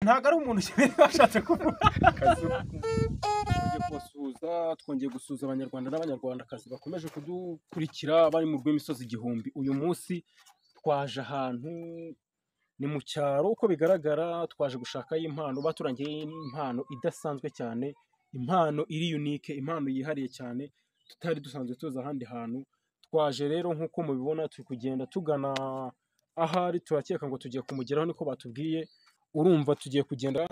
ntago ari umuntu cyane bashatse kuvuga twongeye gusuza abanyarwanda n'abanyarwandakazi bakomeje kudukurikira bari mu rw'imisozi igihumbi. Uyu munsi twaje ahantu ni mu cyaro uko bigaragara, twaje gushakayo impano, baturangiye impano idasanzwe cyane, impano iri unique, impano yihariye cyane tutari dusanzwe tuza ahandi hantu. Twaje rero nk'uko mubibona turi kugenda tugana ahari, turakeka ngo tugiye kumugeraho niko batubwiye. Urumva tugiye kugenda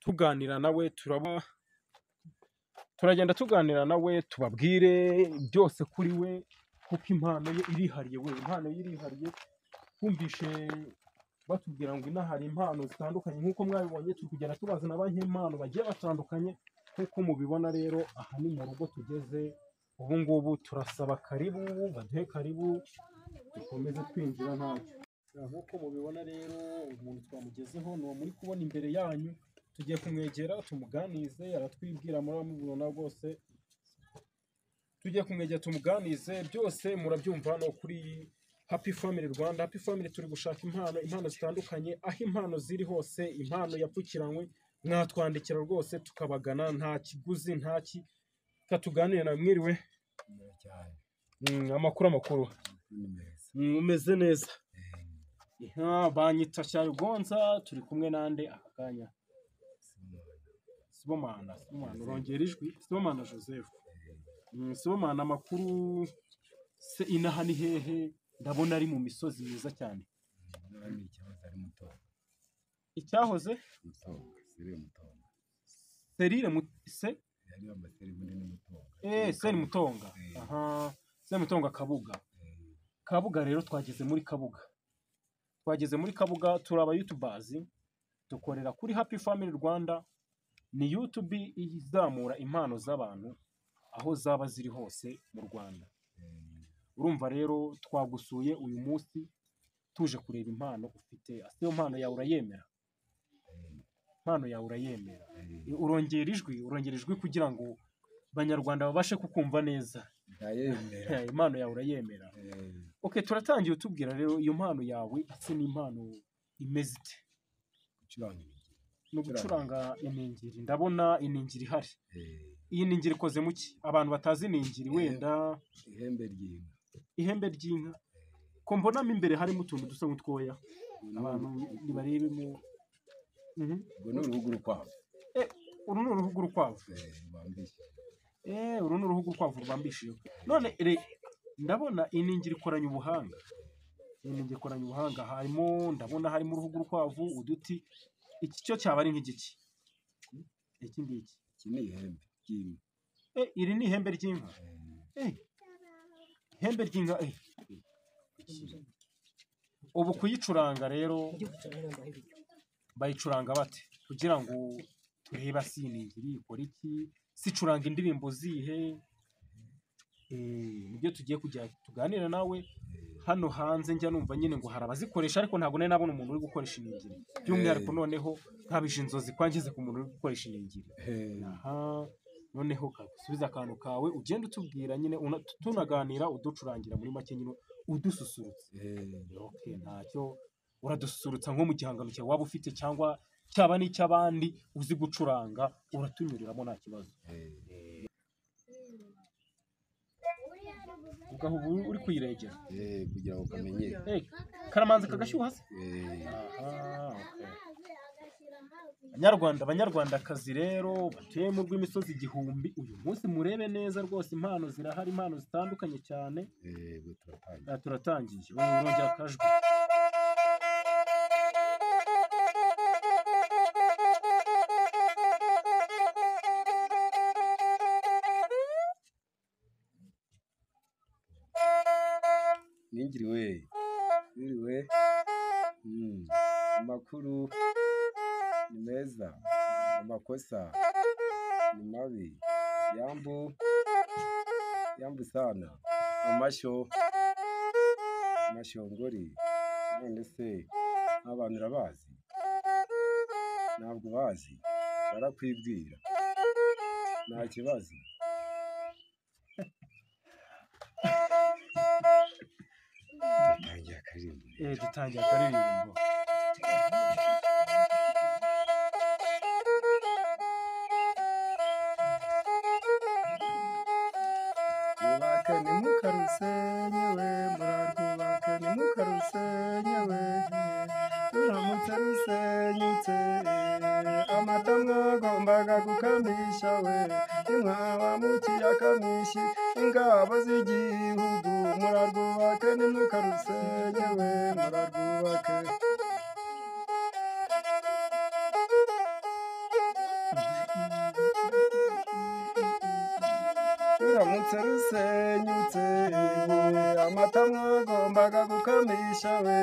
tuganira nawe, turagenda tuganira nawe tubabwire byose kuri we, kuko impano ye irihariye. Impano ye irihariye. Twumvishe batubwira ngo ina hari impano zitandukanye nk'uko mwabibonye, turi kugenda tubazana impano bagiye batandukanye nk'uko mubibona. Rero aha ni mu rugo tugeze ubu ngubu, turasaba karibu, baduhe karibu dukomeze twinjira ntacyo. Nk'uko mubibona rero umuntu twamugezeho ni uwo muri kubona imbere yanyu. Tugiye kumwegera tumuganize, aratwibwira muramubona rwose. Tugiye kumwegera tumuganize, byose murabyumva no kuri Happy Family Rwanda. Happy Family turi gushaka impano zitandukanye, aho impano ziri hose, impano yapfukiranywe mwatwandikira rwose tukabagana, nta kiguzi ntaki. Katuganire na mwiriwe amakuru umeze neza. Banyita Sharugonza, turi kumwe nande aka kanya? Sibomana urongera ijwi. Sibomana Joseph. Sibomana, amakuru se inaha ni hehe? Ndabona ari mu misozi myiza cyane. Icyahoze Seri Mutonga. Aha, Seri Mutonga Kabuga. Rero twageze muri Kabuga. Turaba YouTubers, dukorera kuri Happy Family Rwanda. Ni YouTube izamura impano z'abantu aho zaba ziri hose mu Rwanda. Urumva rero twagusuye uyu munsi tuje kureba impano ufite. Asiyo mpano yawe urayemera? Impano yawe urayemera? Urongera ijwi kugira ngo Abanyarwanda babashe kukumva neza. Ndayemera. Impano yawe urayemera? Okay, turatangiye utubwira rero iyo mpano yawe ase ni impano imeze ite? No gucuranga iningiri. Ndabona iningiri ihari. Iyi ningiri ikoze mu ki? Abantu batazi iningiri wenda ihembe ry'inka. Ko mbonamo imbere harimo utuntu dusa nk'utwoya. Abantu nibarebemo. Ubwo ni uruhu rw'urukwavu. Uru ni uruhu rw'urukwavu. Uru ni uruhu rw'urukwavu rubambishije. None ndabona iningiri ikoranye ubuhanga. Ndabona harimo uruhu rw'urukwavu, uduti. Iki cyo cyaba ari nk'igiki? Iki ngiki. Iki ni ihembe ry'inka. Iri ni ihembe ry'inka. Ihembe ry'inka. Ubu kuyicuranga rero bayicuranga bate kugira ngo turebe si iningiri ikora iki? Sicuranga indirimbo zihe? Nibyo tugiye kujya tuganira nawe. Hano hanze njya numva nyine ngo hari abazikoresha, ariko ntabwo nari nabona umuntu uri gukoresha iningiri. By'umwihariko noneho nkabije inzozi kwangize ku muntu uri gukoresha iningiri. Aha, noneho subiza akantu kawe ugenda utubwira nyine tunaganira, uducurangira muri make nyine udususurutse. Okay, ntacyo uradususurutsa nko mu gihangano cyawe waba ufite cyangwa cyaba n'icy'abandi uzi gucuranga, uratunyuriramo nta kibazo. Ugaho uri kuyiregera kugira ngo kamenyere. Karamanze kagashyuha se? Aha, okay. Abanyarwandakazi rero batuye mu rw'imisozi igihumbi, uyu munsi murebe neza rwose, impano zirahari, impano zitandukanye cyane. Turatangiye. Urongera akajwi. Ningiriwe. Amakuru ni meza, amakosa ni mabi. Yambu sana. Amashongori. None se abantu urabazi? Ntabwo bazi. Barakwibwira. Nta kibazo. Dutangiye akaririmbo. murarwubake ntimukarusenye we murarwubake ntimukarusenye we ruramutse rusenyutse amata mwagombaga gukamisha we ntimwaba mukiyakamishi ingabo z'igihugu murarwubake ntimukarusenye we murarwubake ruramutse rusenyutse amata mwagombaga gukamisha we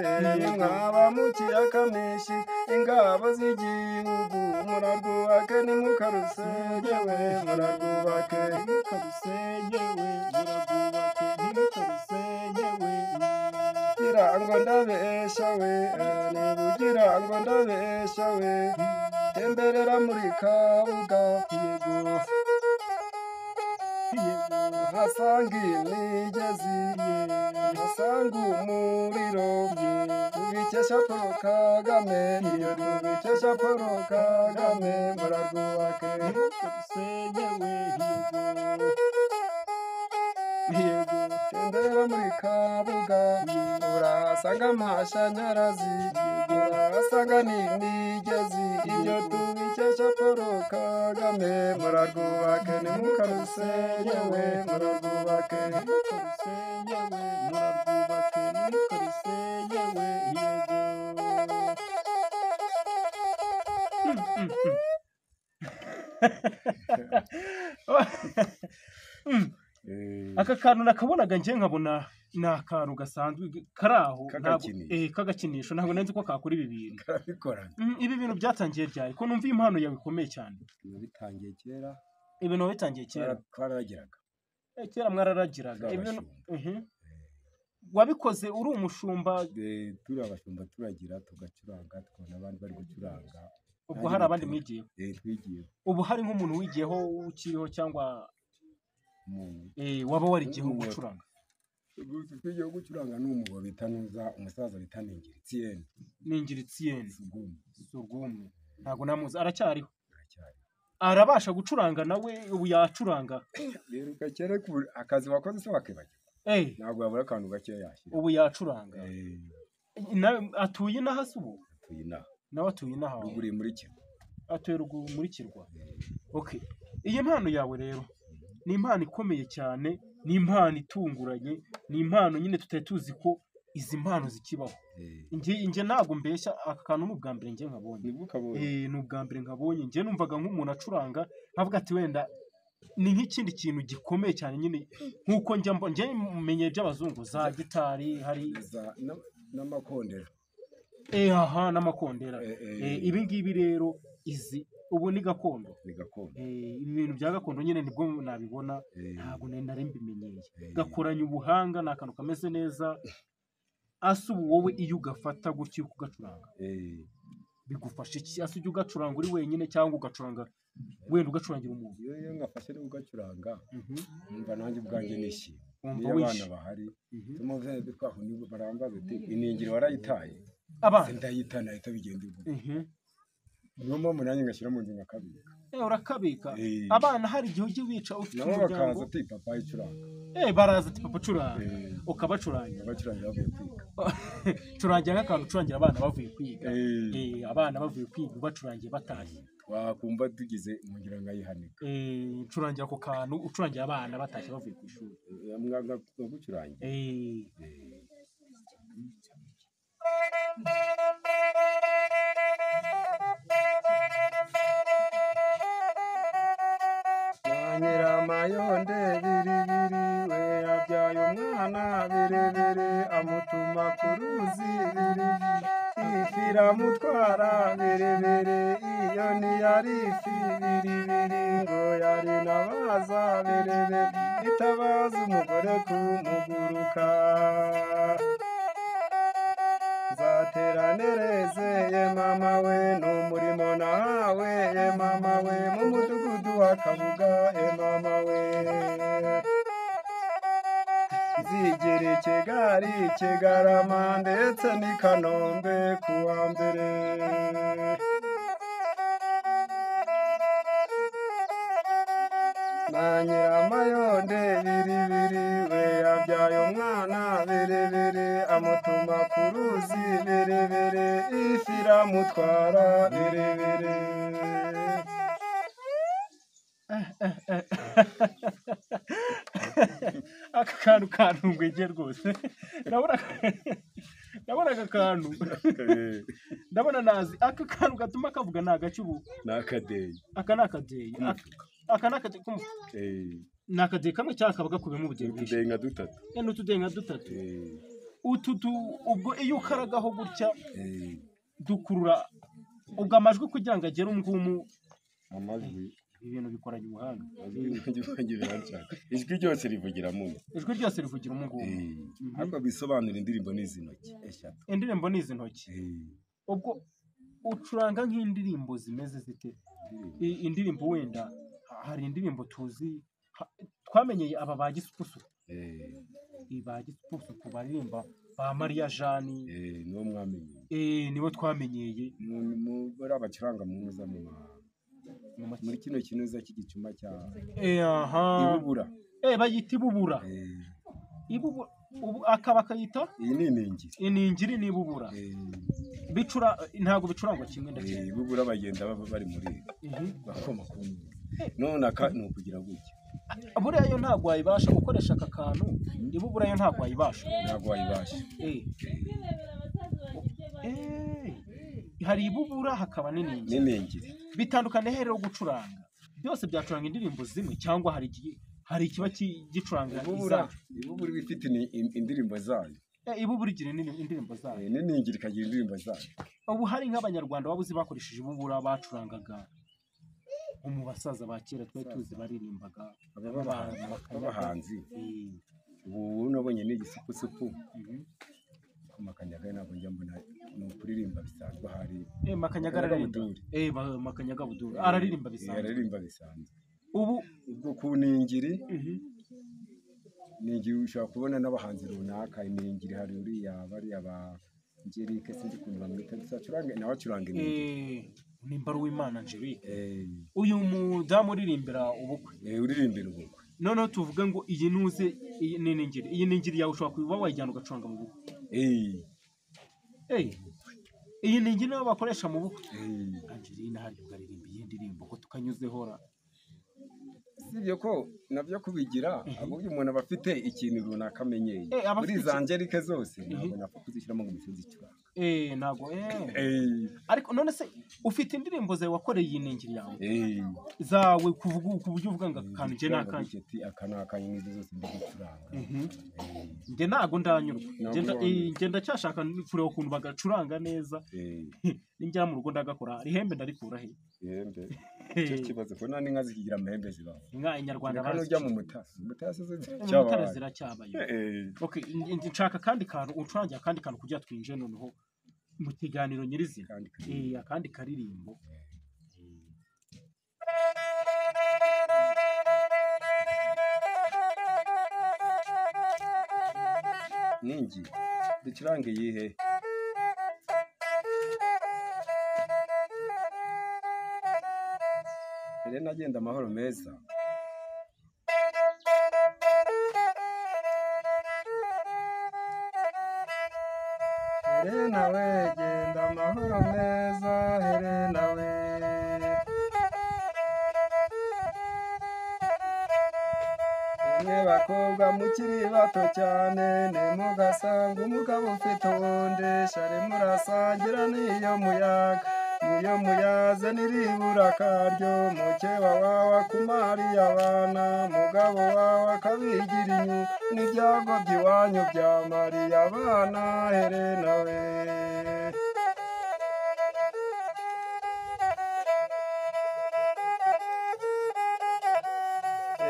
mwaba mukiyakamishi ingabo z'igihugu murarwubake ntimukarusenye we murarwubake ntimukarusenye we murarwubake ntimukarusenye we ugira ngo ndabesha we nibugira ngo ndabesha we temberera muri Kabuga hasanga imigezi hasanga umuriro tubikesha Paul Kagame iyo tubikesha Paul Kagame murarwubake ntimukarusenye we yego tembera muri Kabuga urahasanga amashanyarazi urahasanga n'imigezi iyo tubikesha Paul Kagame murarwubake ntimukarusenye we murarwubake ntimukarusenye we murarwubake ntimukarusenye we aka kantu nakabonaga nje nkabona ni akantu gasanzwe kari aho k'agakinisho ntabwo nzi ko kakora ibi bintu ibi bintu byatangiye ryari ko numva impano yawe ikomeye cyane bitangiye kera ibintu bitangiye kera twararagiraga kera mwararagiraga wabikoze uri umushumba turi abashumba turagira tugacuranga tukabona abandi bari gucuranga ubwo hari abandi mwigiye twigiye ubu hari nk'umuntu wigiyeho ukiriho cyangwa waba warigiyeho gucuranga twigiye gucuranga n'umugabo bita Nuza umusaza bita Ningiritsiyeni Surwumwe ntabwo namuzi aracyariho arabasha gucuranga nawe ubu yacuranga rero kera akazi wakoze se wakibagirwa ntabwo yabura akantu gake yashyira ubu yacuranga atuye inaha se ubu nawe atuye inaha ruguru muri Kirwa atuye ruguru muri Kirwa okay iyi mpano yawe rero ni impano ikomeye cyane ni impano itunguranye ni impano nyine tutari tuzi ko izi mpano zikibaho njye ntabwo mbeshya aka kantu n'ubwa mbere njye nkabonye ni ubwa mbere nkabonye njye numvaga nk'umuntu acuranga nkavuga ati wenda ni nk'ikindi kintu gikomeye cyane nyine nk'uko njye menye by'abazungu za gitari hari n'amakondera n'amakondera ibi ngibi rero izi ubu ni gakondo ibi bintu bya gakondo nyine nibwo nabibona ntabwo nari mbimenyeye gakoranye ubuhanga ni akantu kameze neza asa ubu wowe iyo ugafata gutyo kugacuranga bigufasha iki asa ujya ugacuranga uri wenyine cyangwa ugacuranga wenda ugacurangira umuntu iyo ngafashe no ugacuranga numva nanjye ubwanjye nishimye niyo abana bahari tumuve bitwaho nibo barambaza ati iningiro warayitaye abana ndayitana ahita bigenda ubwo niyo mpamvu nanjye ngashyira mu nzu nkakabika urakabika abana hari igihe ujya wica ufite umuryango nabo bakaza ati papa yicuranga baraza ati papa curanga ukabacurangira bavuye kwiga curangira nk'akantu ucurangira abana bavuye kwiga abana bavuye kwiga ubacurangiye batashye wakumva tugize ngira ngayihanika curangira ako kantu ucurangira abana batashye bavuye ku ishuri gucurangira Nyiramayonde biribiri we yabyaye umwana biribiri amutuma ku ruzi biribiri ifi iramutwara biribiri iyo ntiyari ifi biribiri ngo yari nabaza biribiri itabaza umugore kumuguruka nzateranireze ye mama we n'umurimo nahawe ye mama we mu mudugudu wa Kabuga ye mama we nzigera i Kigali Kigarama ndetse n'i Kanombe ku wa mbere na Nyiramayonde biribiri we abyaye umwana berebere amutuma ku ruzi berebere ifi iramutwara berebere. aka kantu kantunguye rwose. ndabona aka kantu ndabona nazi aka kantu gatuma kavuga ni agacubu. Ni akadeyi. Aka ni akadeyi. Aka ni akadeyi ni akadeyi kamwe cyangwa kaba gakubiyemo ubudeyi bwinshi. Utudeyi nka dutatu. Ni utudeyi nka dutatu. Ubwo iyo ukaragaho gutya dukurura ubwo amajwi kugira ngo agere umwumu. Amajwi ibintu bikoranye ubuhanga. Ijwi ryose rivugira mu. Ijwi ryose rivugira umwumu. Ariko bisobanura indirimbo n'izi ntoki eshatu. Indirimbo n'izi ntoki. Ubwo ucuranga nk'indirimbo zimeze zite? Indirimbo wenda hari indirimbo tuzi twamenyeye aba ba Gisupusu. Ba Gisupusu kubaririmba ba Maria Jani. Niwo mwamenyeye. Niwo twamenyeye. Muri abacuranga mu muri kino kinuza cy'igicuma cya ibubura. Bayita ibubura. Ibubura akaba kayita iyi ni iningiri. Iningiri ni ibubura. Ntago bicurangwa kimwe ndakeka. Ibubura bagenda bari muri bakoma kumwe. None aka ni ukugira gutya. Buriya yo ntago wayibasha gukoresha aka kantu. Ibubura yo ntago wayibasha. Ntago wayibasha. Hari ibubura hakaba n'iningiri. Bitandukanye rero gucuranga. Byose byacuranga indirimbo zimwe cyangwa hari ikiba gicuranga ibubura bifite indirimbo zayo. Ibubura igira indirimbo zayo. N'iningiri kagira indirimbo zayo. Ubu hari nk'abanyarwanda babuzi bakoresheje ibubura bacurangaga mu basaza ba kera twari tuzi baririmbaga abahanzi. Ubu nabonye n'igisupusupu. Makanyaga ntabwo njya mbona ni ukuririmba bisanzwe. Hari Makanyaga aririmba. Makanyaga Buduru araririmba bisanzwe. Araririmba bisanzwe. Ubu ubwo ku ningiri ningiri ushobora kubona n'abahanzi runaka. Iningiri hari uriya bariya ba Angelique sinzi ukuntu bamwita acuranga nawe acuranga iningiri. Nimba ari Uwimana Angelique. Uyu mudamu uririmbira ubukwe. Uririmbira ubukwe. Noneho tuvuge ngo iyi nuze iyi n'iningiri. Iyi ningiri yawe ushobora kuba wayijyana ugacuranga mu bukwe. Iyi ningiri niyo bakoresha mu bukwe. Angelina hari ugaririmba iyi ndirimbo ko tukanyuzeho ra. Sibyo ko nabyo kubigira ahubwo umuntu aba afite ikintu runaka amenyeye. Muri za Angelique zose ntabwo napfa kuzishyiramo ngo umusozi icuranga. Ntabwo ariko none se ufite indirimbo zawe wakoreye iyi ningiri yawe zawe kuvuga ku buryo uvuga ngo akantu nge nakanje akanakanye n'izo zose ndi gucuranga. Nge ntago ndanyurwa. Nge ndacyashaka kureba ukuntu bagacuranga neza. Ninjya mu rugo ndagakora. Ihembe ndarikura he? Ihembe cyo kibazo ko nani nka zikigira amahembe zibaho. Inka inyarwanda bazi. Ujya mu mutasi. Mutasi ziracyabaye. Okay, nshaka kandi kantu ucurangira kandi kantu kugira twinje noneho mu kiganiro nyirizina. Akandi karirimbo. Ningi ducurange yihe? Helena agenda amahoro meza. Helena we genda amahoro meza. Helena we mwe bakobwa mukiri bato cyane ntimugasanga umugabo ufite uwundi shari murasangira n'iyo muyaga. Niyo muyaze niribura karyo mukeba wawe akumariye abana mugabo wawe akabigira inyu n'ibyago by'iwanyu byamariye abana. Helena we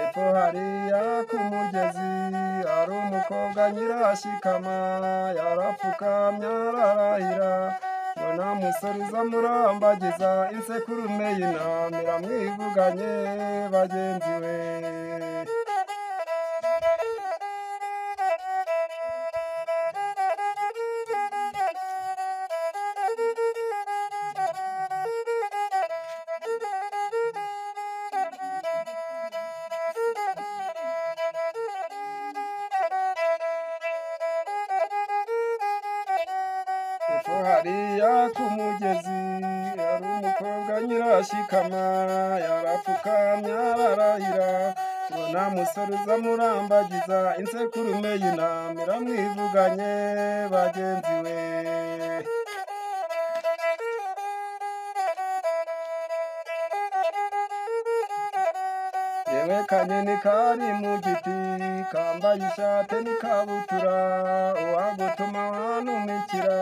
epfo hariya ku mugezi hari umukobwa nyirashikama yarapfukamye ararahira ngo nta musore uza murambagiza insekurume y'intamira mwivuganye bagenzi we. hariya ku mugezi hari umukobwa nyirashikama yarapfukamye ararahira ngo nta musore uzamurambagiza insekurume y'intama iramwivuganye bagenzi we. Yewe kanyoni kari mu giti kambaye ishati n'ikabutura uwagutuma wanumikira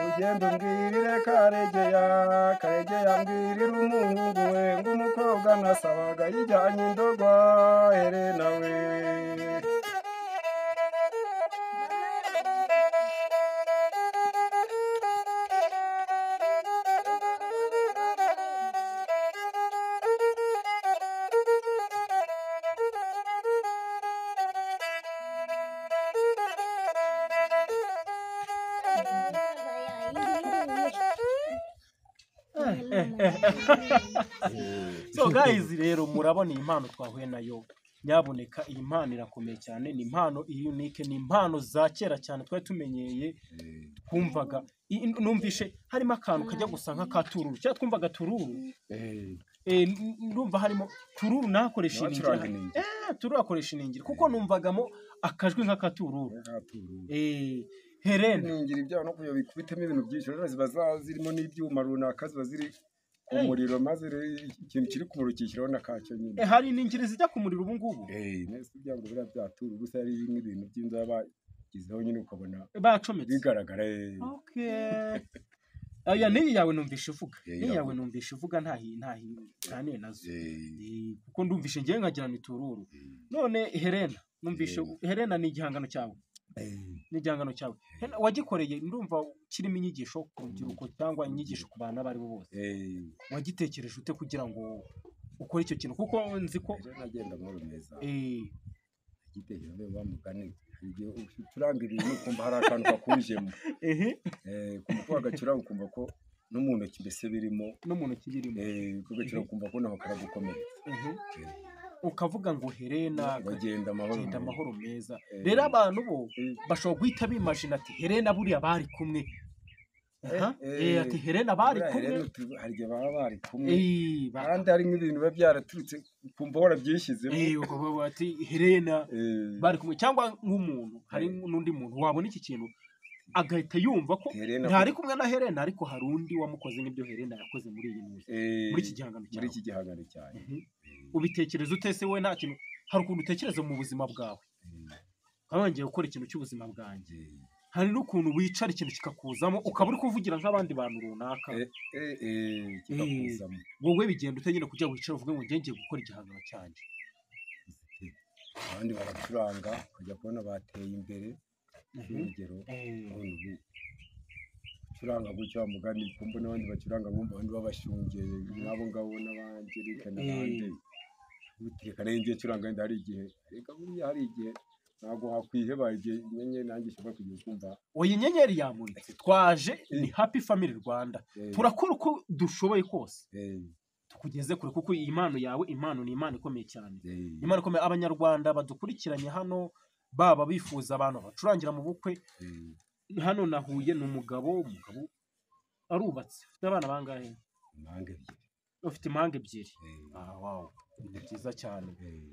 ugenda umbwirire Karegeya Karegeya mbwirire umuhungu we ngo umukobwa nasabaga yijyanye indogwa Helena we. So guys, rero murabona iyi mpano twahuye nayo, nyaboneka iyi mpano irakomeye cyane, ni impano unique, ni impano za kera cyane twari tumenyeye twumvaga. Numvishe harimo akantu kajya gusa nk'akatururu, cyangwa twumvaga tururu, ndumva harimo tururu nakoresha iningiri, tururu akoresha iningiri kuko numvagamo akajwi nk'akatururu. Helena iningiri byaho no kuyo bikubitemo ibintu byinshi, rero ziba zirimo n'ibyuma runaka, ziba ziri ku muriro, maze ikintu kiri ku muriro kishyiraho n'akacyo nyine. Hari iningiri zijya ku muriro ubu ngubu, nese kugira ngo biriya byatura gusa ari nk'ibintu by'inzu bagizeho nyine ukabona bacometse bigaragara. Aya niyi yawe numvishe uvuga, niyi yawe numvishe uvuga ntaniye nazo, kuko ndumvishe ngiye nkagira ni tururu. None Helena, numvishe Helena ni igihangano cyawe, ni igihangano cyawe wagikoreye, ndumva kirimo inyigisho ku rubyiruko cyangwa inyigisho ku bantu abo ari bo bose. Wagitekereje ute kugira ngo ukore icyo kintu? Kuko nzi ko nagenda muri meza igitekerezo bamugane igihe ucuranga ibintu ukumva hari akantu kakujemo, kumva agacuranga ukumva ko no mu ntoki mbese birimo, no mu ntoki birimo, kugacuranga ukumva ko naho karagukomeye, ukavuga ngo Helena bagenda amahoro meza. Rero abantu bo bashobora guhita bimagina ati Helena buriya bari kumwe, ati Helena bari kumwe, hari igihe baba bari kumwe kandi hari nk'ibintu biba byaraturutse ukumva warabyishyizemo, ati Helena bari kumwe. Cyangwa nk'umuntu, hari n'undi muntu wabona iki kintu agahita yumva ko ntari kumwe na Helena, ariko hari undi wamukoze n'ibyo Helena yakoze muri iyi muzi, muri iki gihangano cyane. Ubitekereza utese we? Nta kintu, hari ukuntu utekereza mu buzima bwawe, wongeye gukora ikintu cy'ubuzima bwanjye, hari n'ukuntu wicara ikintu kikakuzamo ukaba uri kuvugira nk'abandi bantu runaka, wowe bigenda utegene kujya wicara uvuge ngo ngiye gukora igihangano cyanjye. Abandi baracuranga ukajya kubona bateye imbere, urugero curanga gutya mugani kumbo n'abandi bacuranga ngumva abandi babashungeye nabo ngabo n'abangerika n'abandi utireka nenge curanga ndi hari igihe, reka buriya hari igihe ntago hakwiheba igihe nyenye nanjye shobora kugira kumva oyi nyenyeri yamuritse. Twaje ni Happy Family Rwanda, turakora uko dushoboye kose tukugeze kure, kuko iyi impano yawe, impano ni impano ikomeye cyane, impano ikomeye. Abanyarwanda badukurikiranye hano baba bifuza abantu bacurangira mu bukwe, hano nahuye n'umugabo arubatse, ufite abana bangahe? impanga ebyiri. Ufite impanga ebyiri? Wow, ni byiza cyane.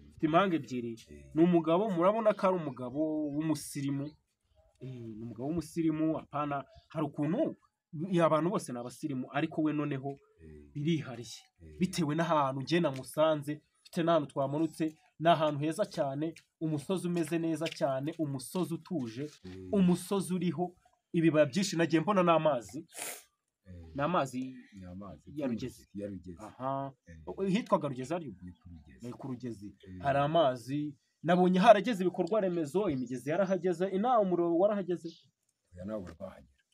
Ufite impanga ebyiri, ni umugabo, murabona ko ari umugabo w'umusirimu, ni umugabo w'umusirimu. Apana, hari ukuntu abantu bose ni abasirimu, ariko we noneho birihariye bitewe n'ahantu njye namusanze, bitewe n'ahantu twamanutse, ni ahantu heza cyane, umusozi umeze neza cyane, umusozi utuje, umusozi uriho ibibaya byinshi, nagiye mbona n'amazi, n'amazi ya Rugezi. Aha, hitwaga Rugezi, ari ku Rugezi hari amazi, nabonye harageze ibikorwa remezo, imigezi yarahageze, inaha umuriro warahageze,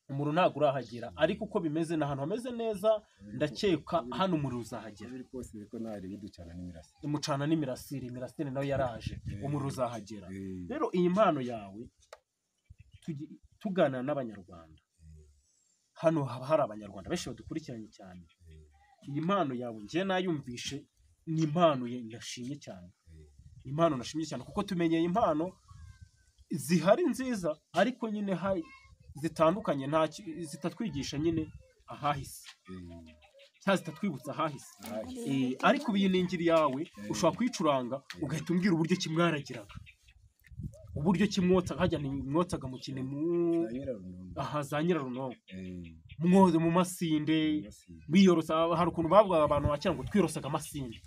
umuriro ntabwo urahagera, ariko uko bimeze ni ahantu hameze neza, ndakeka hano umuriro uzahagera. Mucana n'imirasire, imirasire nayo yaraje, umuriro uzahagera. Rero iyi mpano yawe, tuganira n'abanyarwanda, hano haba hari abanyarwanda benshi badukurikiranye cyane. Iyi mpano yawe njye nayumvishe, ni impano nashimye cyane, impano nashimye cyane, kuko tumenyeye impano zihari nziza, ariko nyine zitandukanye zitatwigisha nyine ahahise cyangwa zitatwibutsa ahahise. Ariko iyi ni ingiri yawe ushobora kuyicuranga ugahita umbwira uburyo kimwaragiraga, uburyo kimwotsa hajya nimwotsaga mu kine za Nyirarunonko mwoze mu masinde biyorosa. Hari ukuntu bavugaga abantu bakira ngo twirosaga amasinde.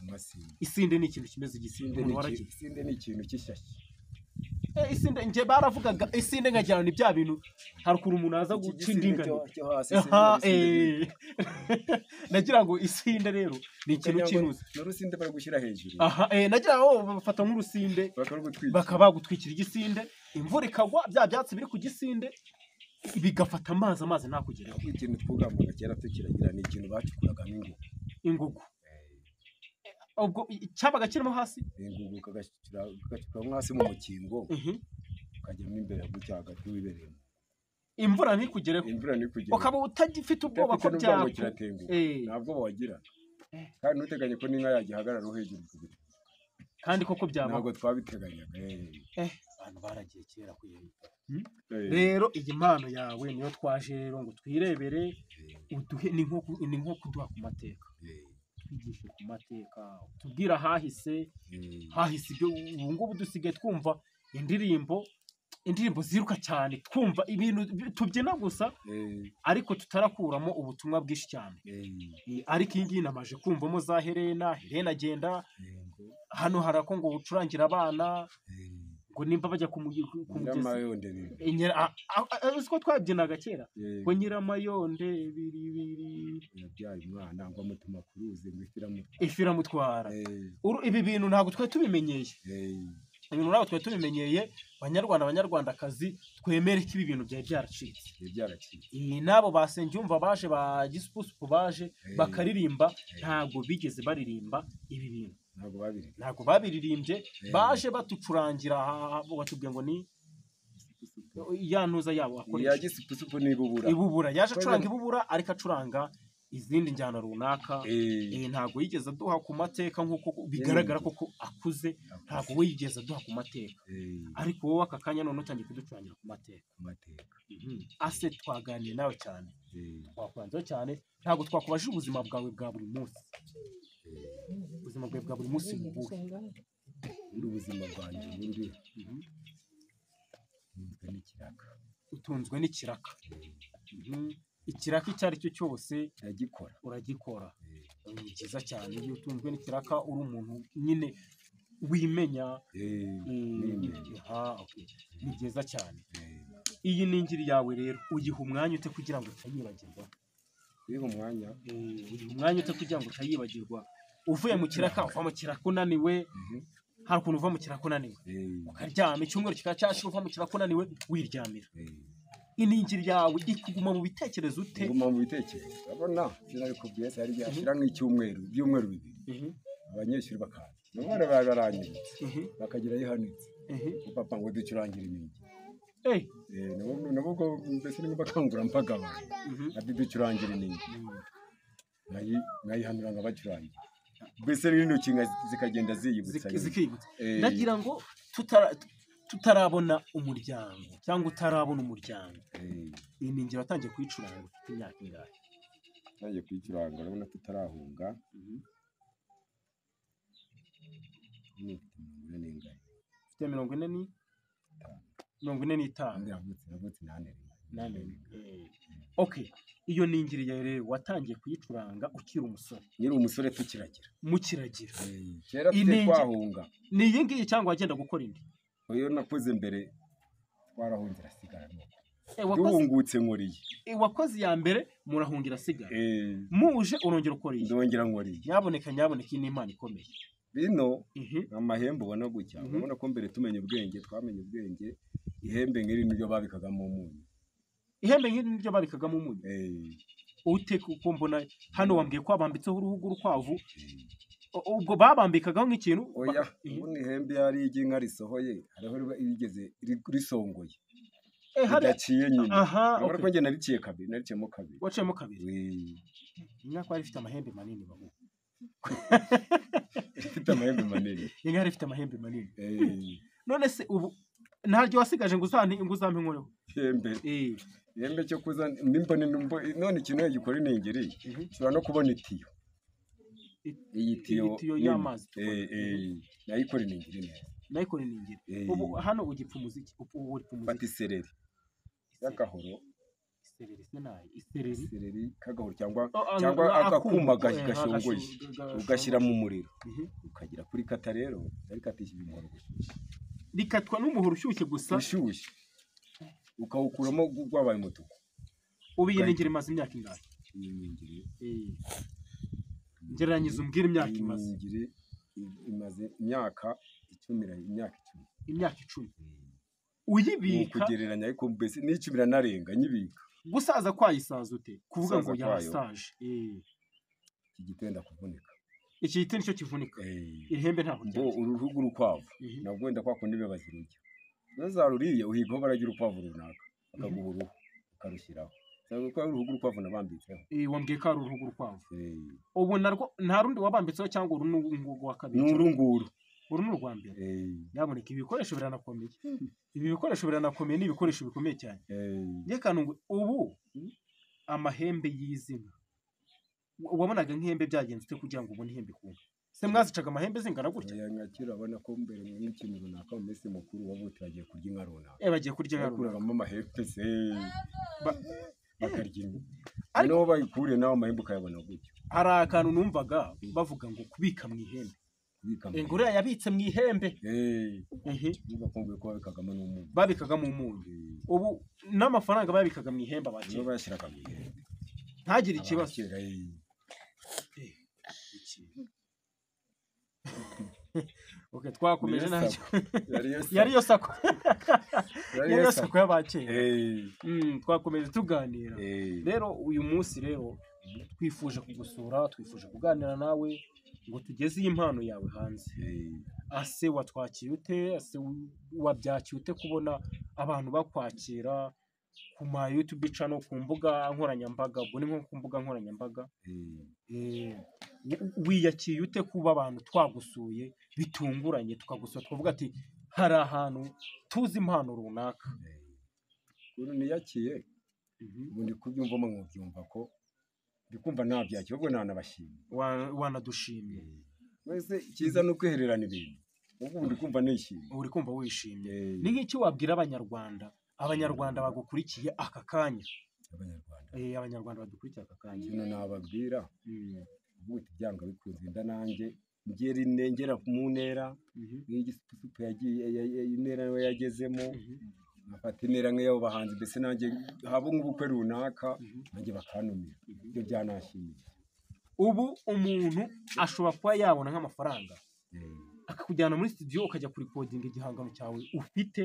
Isinde ni ikintu kimeze igisinde. Isinde ni ikintu cy'ishyashya. Isinde nje baravugaga isinde nkajyana ni bya bintu hari ukuntu umuntu aza guca indingano. Nagira ngo isinde rero ni ikintu kinuze n'urusinde bari gushyira hejuru. Nagira ngo bafata nk'urusinde bakabagutwikira igisinde, imvura ikagwa bya byatsi biri ku gisinde bigafata amazi ntakugeraho. Ikintu twugambaga kera tukiragira ni ikintu bacukuragamo ingugu. Ubwo cyabaga kirimo hasi ingugu kagacuramo hasi mu mukingo ukajyamo imbere gutya hagati wibereyemo, imvura ntikugereho ukaba utagifite ubwoba ko byako ntabwo wagira kandi ntuteganye ko n'inka yagihagararaho hejuru kandi koko byaba ntabwo twabiteganyaga. Abantu baragiye kera kuyita. Rero iyi mpano yawe niyo twaje rero ngo twirebere uduhe ni nko kuduha ku mateka, twigishe ku mateka, tubwira hahise ibyo. Ubu ngubu dusigaye twumva indirimbo ziruka cyane, twumva ibintu tubyina gusa ariko tutarakuramo ubutumwa bwinshi cyane. Ariko iyi ngiyi namaje kumvamo za Helena agenda hano harako ngo ucurangira abana ngo nimba bajya kumugezi uziko twabyinaga kera ngo Nyiramayonde biri yabyaye umwana ngo amutuma kuruzi ngo ifiramutwara. Ibi bintu ntabwo twari tubimenyeye, ibintu ntabwo twari tubimenyeye. Banyarwandakazi twemere ko ibi bintu byari byaracitse. Nabo Basengiyumva baje ba Gisupusupu baje bakaririmba, ntabwo bigeze baririmba ibi bintu, ntabwo babiririmbye. Baje batucurangira batubwiye ngo ni ya ntuza yabo ya Gisupusupu ibubura. Yaje acuranga ibubura ariko acuranga izindi njyana runaka. Ntabwo yigeze aduha ku mateka nk'uko bigaragara koko akuze, ntabwo we yigeze aduha ku mateka. Ariko wowe aka kanya none utangiye kuducurangira ku mateka. Ase twaganiye nawe cyane, twakubanzaho cyane, ntabwo twakubajije ubuzima bwawe bwa buri munsi. Ubuzima bwawe bwa buri munsi ni ubuhe? Ubuzima bwanjye ubundi utunzwe n'ikiraka. Ikiraka icyo ari cyo cyose uragikora. Ni cyiza cyane iyo utunzwe n'ikiraka, uri umuntu nyine wimenya. Ni byiza cyane. Iyi ni ingiri yawe rero uyiha umwanya ute kugira ngo utayibagirwa? Uyiha umwanya ute kugira ngo utayibagirwa? Uvuye mu kiraka, uva mu kiraka unaniwe. Hari ukuntu uva mu kiraka unaniwe ukaryama, icyumweru kikacyashira uva mu kiraka unaniwe wiryamira. Iningiri yawe ikuguma mu bitekerezo ute? Iguma mu bitekerezo. Urabona sinabikubwiye se hari byashira nk'icyumweru bibiri abanyeshuri bakaza none baranyibutse bakagira yihanitse papa ngo ducurangira iningiri. Nabo mbese ni bakangura mpaga abantu ati ducurangira iningiri nkayihanura nkabacurangira, mbese n'intoki zikagenda ziyibutsa. Ndagira ngo tutarabona umuryango cyangwa utarabona umuryango, iyi ningiri watangiye kuyicuranga ufite imyaka ingahe? Nagiye kuyicuranga urabona tutarahunga. Ufite 45. Okay, iyo ningiri rero watangiye kuyicuranga ukiri umusore? Nyiri umusore tukiragira. Mukiragira. Kera twahunga. Ni iyi ngiyi cyangwa wagenda gukora indi? Oyo nakoze mbere twarahunze rasigara nuko. Duhungutse nkoriye. Wakoze ya mbere murahungira sigara. Muje urongera ukora iyi. Ndongera nkoriye. Nyaboneka ni Imana ikomeye. Bino amahembe ubona gutya. Urabona ko mbere tumenye ubwenge, twamenye ubwenge. Ihembe ngiri niryo babikagamo umunyu. Ihembe ngiri niryo babikagamo umunyu. Ute kuko mbona hano wambwiye ko abambitseho uruhu rukwavu. Ubwo babambikagaho nk'ikintu? Oya, ubundi ihembe yari iginka risohoye, hariho rigeze risongoye. Ridaciye nyine. Urabona ko njye nariciyemo kabiri. Waciyemo kabiri? Inka ko ifite amahembe manini babu. Ifite amahembe manini. Inka ifite amahembe manini. None se ubu ntaryo wasigaje ngo uzampe inkoreho? Ihembe. ihembe cyo kuza none ikintu gikora iningiri ushobora no kubona itiyo iyi tiyo y'amazi nayo ikora iningiri neza nayo ikora iningiri ubu hano ugipfa umuziki uri ku muziki fata isereri y'agahoro isereri k'agahoro cyangwa agakuma gashongoye ugashyira mu muriro ukagira kuri kata rero arikatishije umuhoro gushyushye rikatwa n'umuhoro ushyushye gusa ushyushye ukawukuramo rwabaye umutuku ubu iyi ningiri imaze imyaka ingahe iyi ningiri ngereranyiza umbwire imyaka imaze imyaka 10 uyibika kugereranya ariko mbese n'icyo biranarenga nyibika gusaza kwayisaza ute kuvuga ngo yasaje iki gitenda kuvunika iki giti nicyo kivunika ihembe ntabwo uruhugu rukwavu nabwo wenda kwakundi bibazirujya nazaruriye uhigaho baragira urukwavu runaka bakaguha uruhu ukarushyiraho cyangwa ko uruhugu rukwavu nabambitseho wambwiye ko ari uruhugu rukwavu ubu narwo nta rundi wabambitseho cyangwa urunungu wa kabiri n'urunguru uru ni urwa mbere nyaboneka ibikoresho biranakomeye ibi bikoresho biranakomeye n'ibikoresho bikomeye cyane reka ubu amahembe y'izina wabonaga nk'ihembe byagenze ute kugira ngo ubone ihembe kumwe se mwazicaga amahembe zingana gutya nkakira abona ko mbere nk'ikintu runaka mu minsi mukuru wabuti bagiye kurya inka runaka bagiye kurya inka runaka bakuragamo amahembe se bakarya inka noneho bayikuriye nawe amahembe ukayabona gutyo hari akantu numvaga bavuga ngo kubika mu ihembe ingurube yabitse mu ihembe babikagamo umunyu ubu n'amafaranga babikaga mu ihembe abakiriya bayashyiraga mu ihembe ntagire ikibazo twakomeje ntacyo yariyo sako y'abakera twakomeje tuganira rero uyu munsi rero twifuje kugusura twifuje kuganira nawe ngo tugeze iyi mpano yawe hanze ase watwakira ute ase wabyakiye ute kubona abantu bakwakira ku ma YouTube channel ku mbuga nkoranyambaga ubwo ni nko ku mbuga nkoranyambaga wiyakiye ute kuba abantu twagusuye bitunguranye tukagusura twavuga ati hari ahantu tuzi impano runaka niyakiye ubundi kubyumvamo nkubyumva ko ndikumva nabyakiye ubwo nanabashimye wanadushimye wese cyiza no kwihererana ibintu ubwo ndikumva nishimye uri kumva wishimye ni nk'iki wabwira abanyarwanda bagukurikiye aka kanya abanyarwanda badukurikiye aka kanya kino nababwira ubuti byanga bikunze inda nanjye ngera inengera mu ntera n'igisupusupu yagiye intera we yagezemo afata intera nk'iyabo bahanzi mbese nanjye haba nk'ubukwe runaka nanjye bakanumira ibyo byanashimiye ubu umuntu ashobora kuba yabona nk'amafaranga akakujyana muri studio ukajya kuri recording igihangano cyawe ufite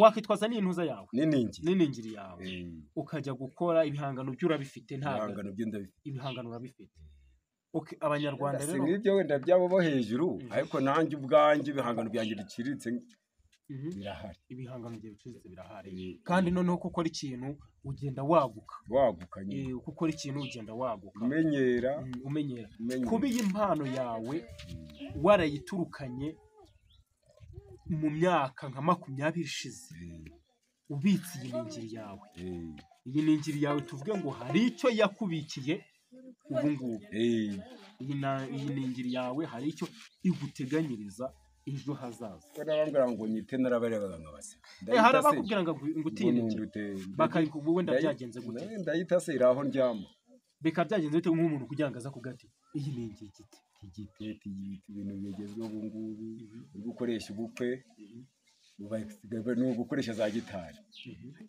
wakitwaza n'intuza yawe n'iningiri yawe ukajya gukora ibihangano by'urabifite ibihangano urabifite abanyarwanda rero ngibyo wenda byabo bo hejuru ariko nanjye ubwanjye ibihangano byanjye biciriritse birahari ibihangano byawe biciriritse birahari kandi noneho ko ukora ikintu ugenda waguka nyine uko ukora ikintu ugenda waguka umenyera kuba iyi impano yawe warayiturukanye mu myaka nka 20 ishize ubitse iyi ningiri yawe tuvuge ngo hari icyo yakubikiye ubu ngubu iyi ningiri yawe hari icyo iguteganyiriza ejo hazaza barambwira ngo nyite narabarebaga nkabase hari abakubwira ngo utinike bakayikubu wenda byagenze gute ndayita se iraho ndyama beka byagenze bite nk'umuntu kugira ngo aza kugati iyi ningiri igitete ibintu bigezweho ubu ngubu uri gukoresha ubukwe ni gukoresha za gitari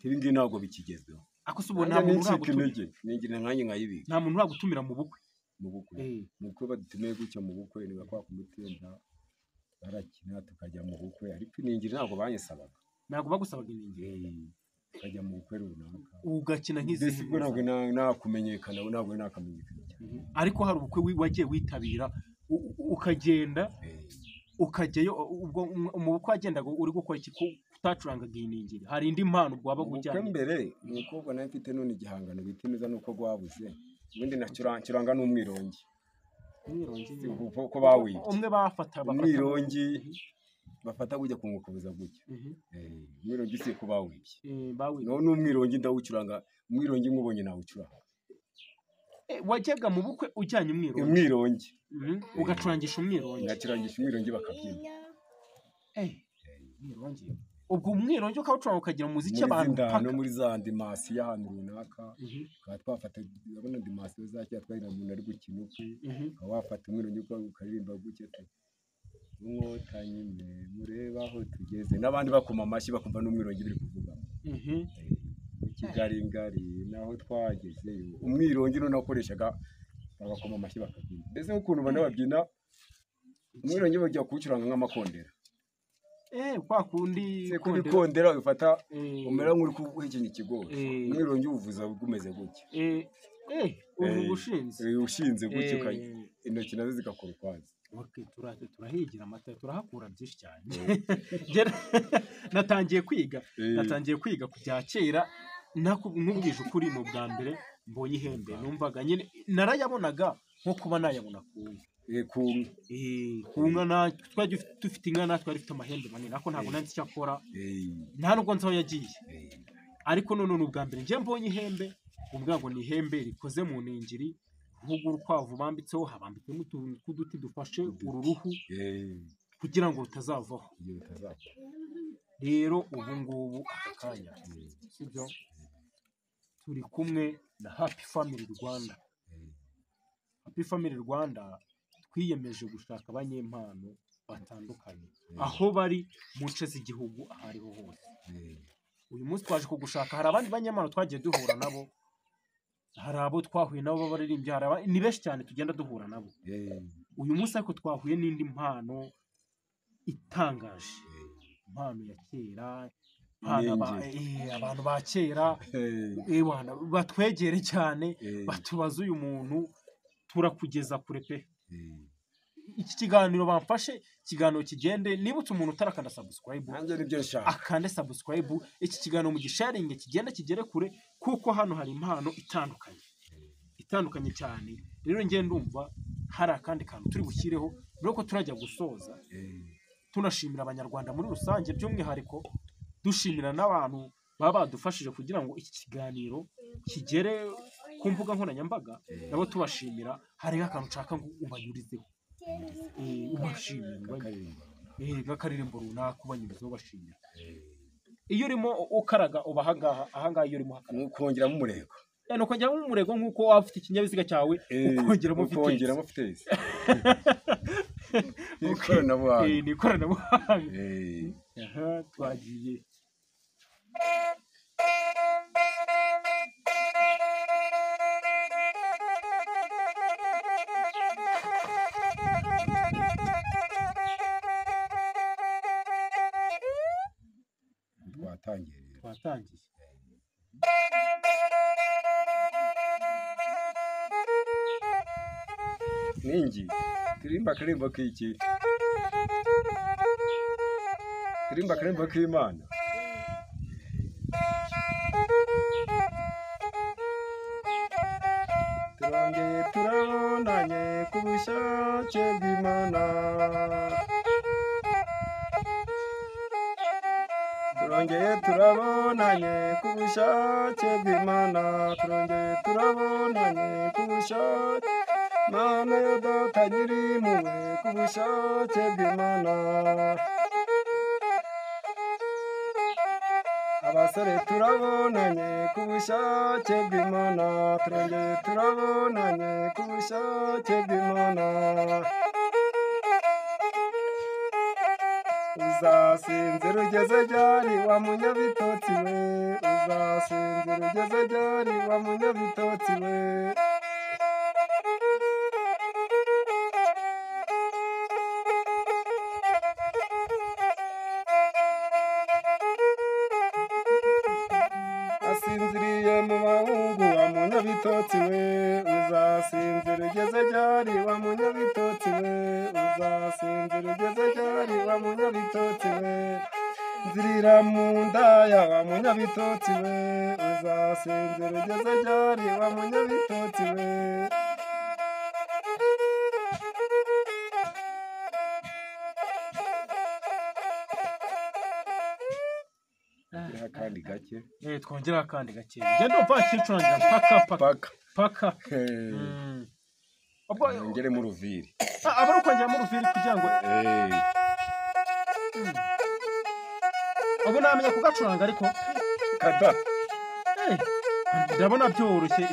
ibi ngibi ntabwo bikigezweho ako se ubona nta muntu uragutumira ningira nkanjye nkayibika nta muntu uragutumira mu bukwe mu bukwe badutumiye gutya mu bukwe ni bakwa kumutemba barakina tukajya mu bukwe ariko iningiri ntabwo banyisabaga ntabwo bagusabaga iningiri ukajya mu bukwe runaka ugakina nk'izi ntabwo nakumenyekana ntabwo nakamenyekana ariko hari ubukwe wagiye witabira ukagenda ukajyayo ubwo mu bukwe wagendaga uri gukora iki utacurangaga iningiri hari indi mpano waba gujyanye ubukwe mbere umukobwa nawe mfite none igihangano bita neza nuko gwabuze ubundi nacuranga n'umwirongi ko bawiye umwe bafata umwirongi bafata kujya kungukubuza gutya umwirongi si ko bawibye bawibye none umwirongi ndawucuranga umwirongi nkubonye nawucuranga wajyaga mu bukwe ujyanye umwirongi ugacurangisha umwirongi ngacurangisha umwirongi bakabyina umwirongi ubwo umwirongi ukawucuranga ukagira umuziki abantu paka muri za ndimasi y'ahantu runaka ukaba twafata urabona ndimasi za cyangwa twari umuntu ari gukina ukwe ukaba wafata umwirongi ukaririmba gutya umwotanye mureba aho tugeze n'abandi bakoma amashyi bakumva n'umwirongi biri kuvugamo ikigaringari naho twagezeyo umwirongi none akoreshaga bagakoma amashyi bakabyina mbese nk'ukuntu ubona babyina umwirongi bajya kuwucuranga nk'amakondera kwa kundi kubikondera bifata umera nk'uri kuhekenya ikigori umwirongi uvuza umeze gutya ushinze gutya intoki nazo zigakora ukwazi turahigira amata turahakura byinshi cyane natangiye kwiga ku bya kera nkubwije ukuri mu bwa mbere mbonye ihembe numvaga nyine narayabonaga nko kuba nayabona ku nka twari dufite inka natwe twari dufite amahembe manini ariko ntabwo nari nzi icyo akora nta nubwo nzi aho yagiye ariko none ni ubwa mbere njye mbonye ihembe uvuga ngo ni ihembe rikoze mu ningiri uruhu urukwavu bambitseho habambitsemo utuntu tw'uduti dufashe uru ruhu kugira ngo rutazavaho rero ubu ngubu aka kanya sibyo turi kumwe na Happy Family Rwanda. Happy Family Rwanda twiyemeje gushaka abanyempano batandukanye aho bari mu nce z'igihugu aho ariho hose. Uyu munsi twaje kugushaka, hari abandi banyempano twagiye duhura nabo, hari abo twahuye nabo baririmbye, ni benshi cyane tugenda duhura nabo. Uyu munsi ariko twahuye n'indi mpano itangaje, impano ya kera, abantu ba kera batwegere cyane batubaza uyu muntu turakugeza kure pe. Iki kiganiro bamfashe, ikiganiro kigende, nibutse umuntu utarakanda subscribe akande subscribe, iki kiganiro mu gisharinge kigenda kigere kure, kuko hano hari impano itandukanye cyane. Rero ngiye ndumva hari akandi kantu turi bushyireho nuko turajya gusoza, tunashimira abanyarwanda muri rusange, by'umwihariko dushimira n'abantu baba badufashije kugira ngo iki kiganiro kigere ku mbuga nkoranyambaga, nabo tubashimira. Hari nk'akantu nshaka ngo ubanyurizeho, ubashimira nk'akaririmbo runaka ubanyurizeho ubashimira. Iyo urimo ukaraga uba ahangaha, iyo urimo ukongeramo umurego, ukongeramo umurego nk'uko waba ufite ikinyabiziga cyawe ukongeramo vitesi. Ni ikoranabuhanga. Twagiye twatangiye. Ningi tirimba karimba k'iki, tirimba karimba k'Imana. Turongeye turabonanye ku bushake bw'Imana, turongeye turabonanye ku bushake bw'Imana, turongeye turabonanye ku bushake Mana ya Data Nyirimpuhwe, ku bushake bw'Imana. Abasore turabonanye ku bushake bw'Imana, turongeye turabonanye ku bushake bw'Imana. Uzasinzira ugeze ryari wa munyabitotsi we, uzasinzira ugeze ryari wa munyabitotsi we. Asinziriye mu mahungu wa munyabitotsi we, uzasinzira ugeze ryari wa munyabitotsi we, uzasinzira ugeze ryari wa munyabitotsi we. Nzirira mu ndaya wa munyabitotsi we, uzasinzira ugeze ryari wa munyabitotsi we. akandi gake twongera akandi gake njye ndumva nkicurangira paka ubwo ngere mu ruviri aba ari ukongera mu ruviri kugira ngo ubu namenya kugacuranga ariko kada ndabona byoroshye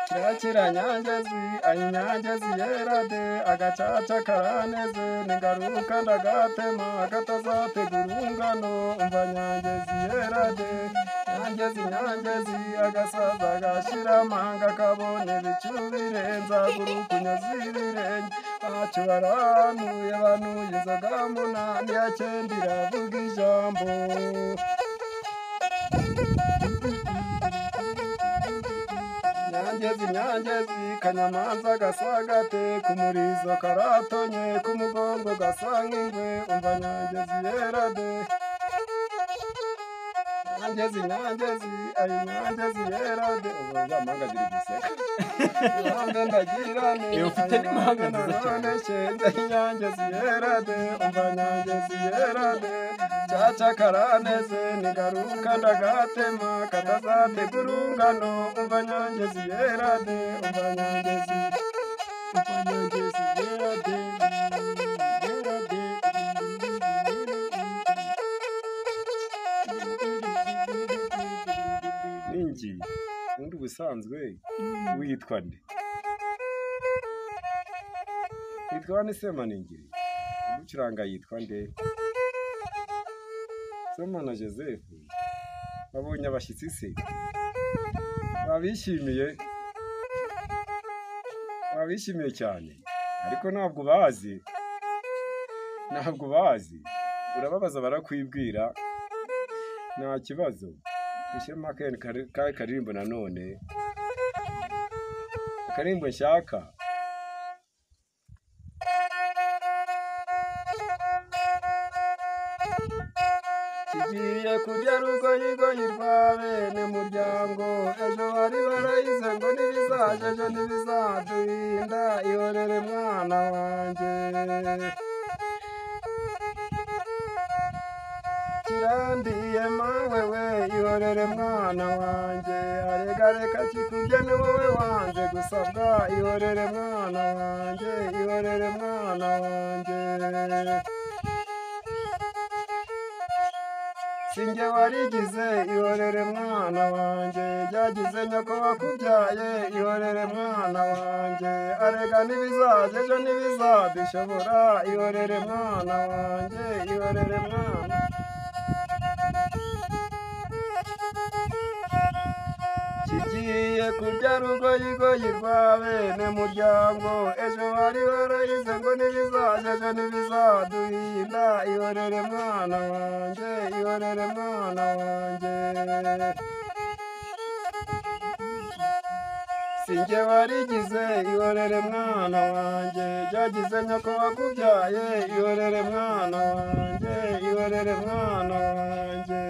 kirakira nyangezi anyangezi yerade agacaca karaneze ningaruka ndagatema katazategura ungano umva nyangezi yerade nyangezi agasaza gashira amanga kabone ibicu birenza gurukunya zibirenge bacu baranuye banuye inzoga munani ya cyenda iravuga ijambo nyangezi kanyamanza gasagate ku murizo karatonye ku mugongo gasa nk'ingwe umva nyangezi yerade nyangezi ayi nyangezi yerade ubu zamanga ziri guseka impanga ndagirane ufite n'impanga nziza cyane cyenda nyangezi yerade umva nyangezi yerade caca karaneze nigaruka ndagatema katazategura ungano umva nyangezi yerade umva nyangezi yerade ningi undi ubusanzwe witwa nde witwa ni Semaningiri ugucuranga yitwa nde Semana Joseph babonye abashyitsi se babishimiye cyane ariko ntabwo bazi urababaza barakwibwira nta kibazo dushyiremo akandi karirimbo nanone akaririmbo nshaka kigiye kurya rugoyigoyi rwa bene muryango ejo bari barayize ngo ntibizaje ejo ntibizaduhinda ihorere mwana wanjye kirandiye mawe we ihorere mwana wanjye arega reka kikurye ni wowe wanze gusabwa ihorere mwana wanjye ihorere mwana wanjye sinjye warigize ihorere mwana wanjye byagize nyoko wakubyaye ihorere mwana wanjye arega ntibizaje ejo ntibizabishobora ihorere mwana wanjye ihorere mwana kigiye kurya rugoyigoyi rwa bene muryango ejo bari barayize ngo ntibizaje ejo ntibizaduhinda ihorere mwana wanjye ihorere mwana wanjye sinjye warigize ihorere mwana wanjye byagize nyoko wakubyaye ihorere mwana wanjye ihorere mwana wanjye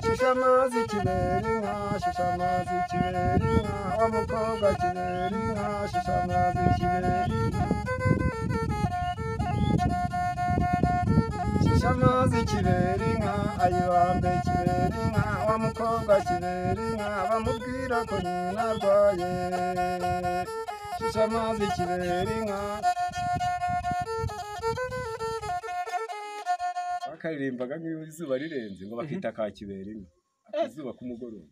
shisha amazi kibera inka shisha amazi kibera inka wa mukobwa kibera inka shisha amazi kibera inka shisha amazi kibera inka ayibambe kibera inka wa mukobwa kibera inka bamubwira ko nyina arwaye shisha amazi kibera inka bakaririmbaga nk'iyo izuba rirenze ngo bakita ka kibera inka akazuba k'umugoroba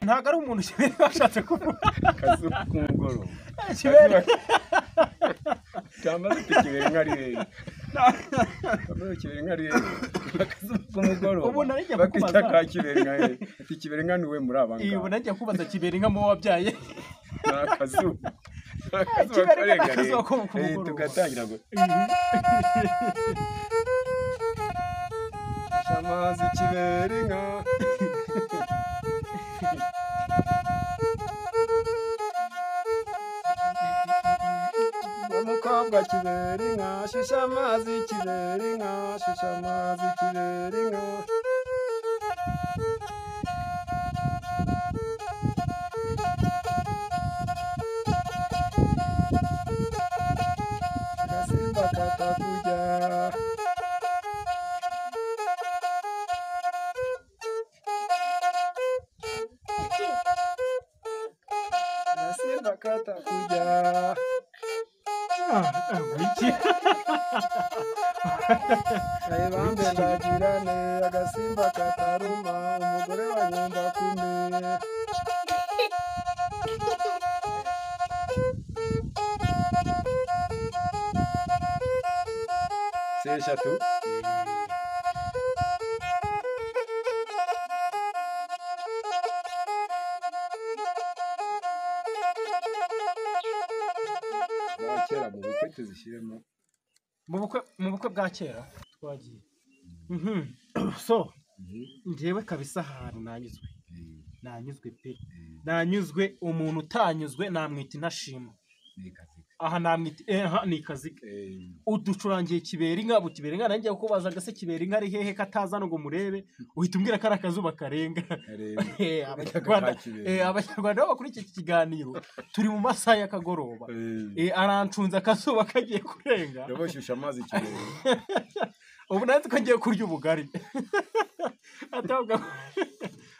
ntabwo ari umuntu kibera bashatse kuvuga akazuba k'umugoroba cyangwa se kibera inka rirenge kibera inka rirenge akazuba k'umugoroba bakita ka kibera inka ati kibera inka niwe muri abangaba ubu najya kubaza kibera inka mu wabyaye ni akazuba karenga tugatangira ngo amazi kibera inka umukobwa kibera inka shisha amazi kibera inka shisha amazi kibera inka agasimba katakuye nakata kujya ayibambe ndagirane agasimba kataruma umugore wa nyumba kumi seshatu kera mu bukwe tuzishyiremo mu bukwe bwa kera twagiye so njyewe kabisa ahantu nanyuzwe pe nanyuzwe umuntu utanyuzwe namwita intashima aha namwita ni kazi uducurangiye kibera inka bukibera inka nanjye kubaza gase kibera inka ari hehe katazana ngo murebe uhita umbwira ko ari akazuba karenga abanyarwanda bakuri iki kiganiro turi mu masaha y'akagoroba arancunza akazuba kagiye kurenga yabashyushya amazi kibera ubu nanjye tukagiye kurya ubugari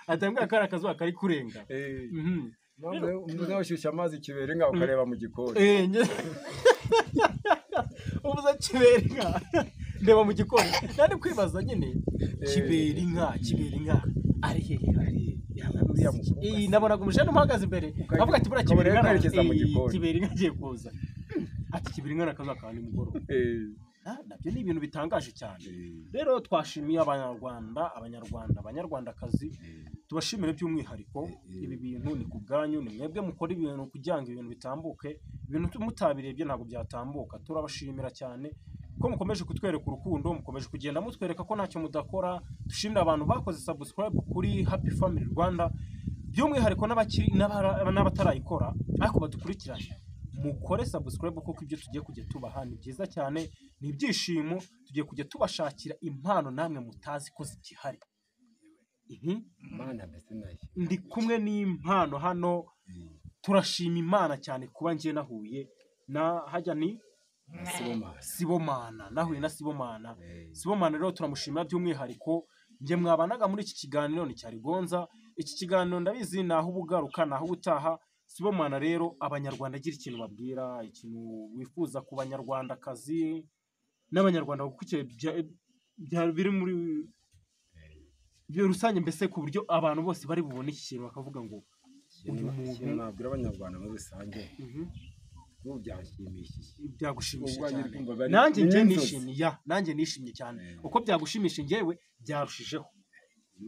atambwira ko ari akazuba kari kurenga umuntu washyushya amazi kibera inka ukareba mu gikoni ubuza kibera inka ndeba mu gikoni kandi kwibaza nyine kibera inka ari hehe nabonaga umujene umuhagaze imbere avuga ati buriya kibera inka agiye kuza ati kibera inka nakazuba ka nimugoroba nabyo ni ibintu bitangaje cyane rero twashimiye abanyarwandakazi tubashimire by'umwihariko ibi bintu ni ku bwanyu ni mwebwe mukora ibintu kugira ngo ibintu bitambuke ibintu mutabirebye ntabwo byatambuka turabashimira cyane ko mukomeje kutwereka urukundo mukomeje kugenda mutwereka ko ntacyo mudakora dushimira abantu bakoze subscribe kuri Happy Family Rwanda by'umwihariko n'abatarayikora ariko badukurikiranye mukore subscribe kuko ibyo tugiye kujya tubaha ni byiza cyane ni ibyishimo tugiye kujya tubashakira impano namwe mutazi ko zigihari ndi kumwe n'impano hano turashima Imana cyane kuba ngiye nahuye na hajya ni Sibomana nahuye na Sibomana rero turamushimira by'umwihariko nge mwabanaga muri iki kiganiro ni cyarigonza iki kiganiro ndabizi naho ubugaruka naho ubutaha Sibomana rero abanyarwanda agira ikintu babwira ikintu wifuza ku banyarwandakazi n'abanyarwanda kuko biri muri rusange mbese ku buryo abantu bose bari bubone iki kintu bakavuga ngo uyu muntu nabwira abanyarwanda muri rusange byagushimishije cyane nanjye nishimye cyane uko byagushimishije njyewe byarushijeho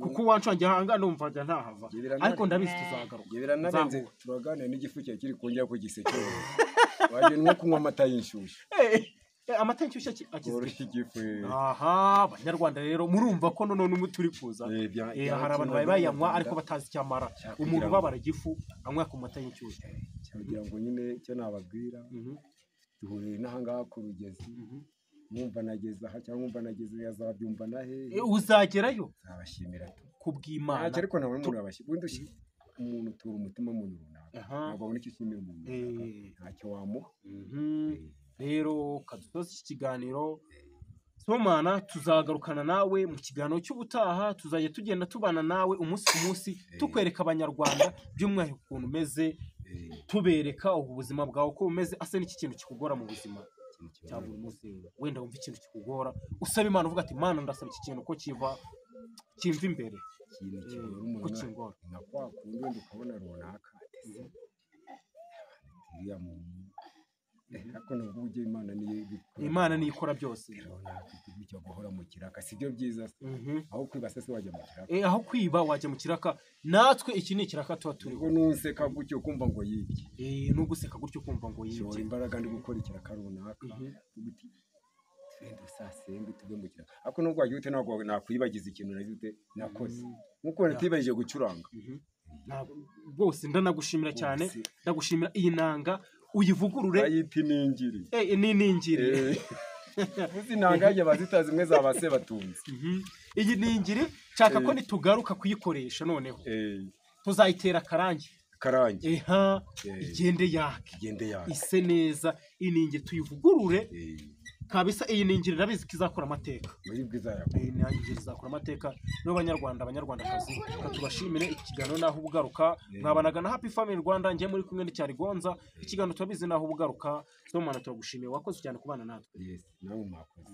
kuko wanshwangiye ahanga numva njya ntahava ariko ndabizi tuzagaruka turaganira n'igifu cyawe kiri kongera ku gisekero waje nko kunywa amata y'inshyushyu amata y'inshyushyu akizwe abanyarwanda rero murumva ko none n'umwe turi kuza hari abantu bari bayanywa ariko batazi icyamara umuntu ubabara igifu anywa ku mata y'inshyushyu kugira ngo nyine icyo nababwira duhuriye n'ahangaha ku rugezi mwumva nageze aha cyangwa mwumva nageze yazabyumva na hehe uzagerayo zabashimira kubw'Imana ariko nawe umuntu yabashimira umuntu utura umutima w'umuntu runaka ntabwo abona icyo ushimira umuntu ntacyo wamuha rero kadusoza iki kiganiro Sibomana tuzagarukana nawe mu kiganiro cy'ubutaha tuzajya tugenda tubana nawe umunsi ku munsi tukwereka abanyarwanda by'umwihariko ukuntu umeze tubereka ubuzima bwawe uko bumeze ase n'iki kintu kikugora mu buzima cya buri munsi wenda wumva ikintu kikugora usaba Imana uvuga ati Mana ndasaba iki kintu ko kimva imbere ko kingora na kwa kundi wenda ukabona runaka iriya muntu ariko nubwo ujye Imana niyo ikora byose bityo guhora mu kiraka sibyo byiza aho kwiba se wajya mu kiraka aho kwiba wajya mu kiraka natwe iki ni ikiraka tuba turiho nuseka gutyo kumva ngo yibye nuguseka gutyo kumva ngo yibye shora imbaraga ndi gukora ikiraka runaka uguti twende sasembe tube mu kiraka ariko nubwo wagiye ute ntabwo nakwibagiza ikintu nazite nakoze nkuko natibajije gucuranga bose ndanagushimira cyane ndagushimira iyi nanga uyivugurure ayita iningiri n'iningiri uzi nanga yaje bazitazi zimwe zabase batunze iyi ningiri nshaka ko nitugaruka kuyikoresha noneho tuzayitera karangi igende yake ise neza iningiri tuyivugurure kabisa iyi ni ingeri nabizi ko izakora amateka. muri bwiza yawe Iyi ni ingeri izakora amateka no banyarwandakazi katubashimire iki kiganiro naho ubugaruka mwabanaga na Happy Family Rwanda ngiye muri kumwe n'icyari Gonza ikiganiro turabizi naho ubugaruka so mana turagushimiye wakoze cyane kubana natwe. yes namwe mwakoze